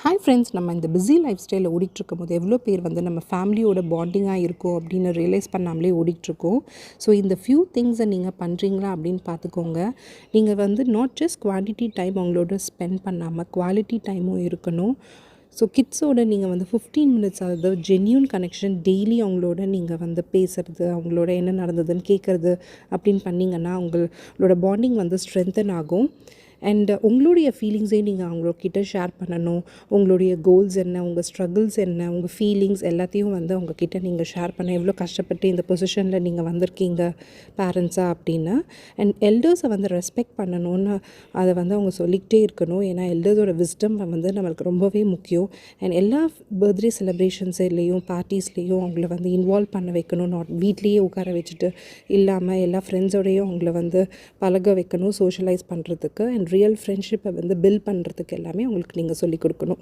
Hi friends, நம்ம இந்த busy life ஸ்டைலில் ஓடிட்டுருக்கும் போது எவ்வளோ பேர் வந்து நம்ம ஃபேமிலியோட பாண்டிங்காக இருக்கும் அப்படின்னு ரியலைஸ் பண்ணாமலே ஓடிட்டுருக்கோம். ஸோ இந்த ஃபியூ திங்ஸை நீங்கள் பண்ணுறீங்களா அப்படின்னு பார்த்துக்கோங்க. நீங்கள் வந்து நாட் ஜஸ்ட் குவான்டிட்டி டைம் அவங்களோட ஸ்பெண்ட் பண்ணாமல் குவாலிட்டி டைமும் இருக்கணும். ஸோ கிட்ஸோட நீங்கள் வந்து 15 மினிட்ஸ் அதாவது ஜென்யூன் கனெக்ஷன் டெய்லி அவங்களோட நீங்கள் வந்து பேசுகிறது, அவங்களோட என்ன நடந்ததுன்னு கேட்குறது அப்படின்னு பண்ணிங்கன்னா உங்களோட பாண்டிங் வந்து ஸ்ட்ரென்தன் ஆகும். அண்ட் உங்களுடைய ஃபீலிங்ஸையும் நீங்கள் அவங்கக்கிட்ட ஷேர் பண்ணணும். உங்களுடைய கோல்ஸ் என்ன, உங்கள் ஸ்ட்ரகிள்ஸ் என்ன, உங்கள் ஃபீலிங்ஸ் எல்லாத்தையும் வந்து அவங்கக்கிட்ட நீங்கள் ஷேர் பண்ண எவ்வளோ கஷ்டப்பட்டு இந்த பொசிஷனில் நீங்கள் வந்திருக்கீங்க பேரண்ட்ஸாக அப்படின்னு. அண்ட் எல்டர்ஸை வந்து ரெஸ்பெக்ட் பண்ணணும்னு அதை வந்து அவங்க சொல்லிக்கிட்டே இருக்கணும். ஏன்னா எல்டர்ஸோட விஸ்டம் வந்து நம்மளுக்கு ரொம்பவே முக்கியம். அண்ட் எல்லா பர்த்டே செலிப்ரேஷன்ஸ்லேயும் பார்ட்டிஸ்லேயும் அவங்கள வந்து இன்வால்வ் பண்ண வைக்கணும். நாட் வீட்லேயே உட்கார வச்சுட்டு இல்லாமல் எல்லா ஃப்ரெண்ட்ஸோடையும் அவங்கள வந்து பழக வைக்கணும், சோஷியலைஸ் பண்ணுறதுக்கு. அண்ட் ரியல் ஃப்ரெண்ட்ஷிப்பை வந்து பில்ட் பண்ணுறதுக்கு எல்லாமே உங்களுக்கு நீங்கள் சொல்லிக் கொடுக்கணும்.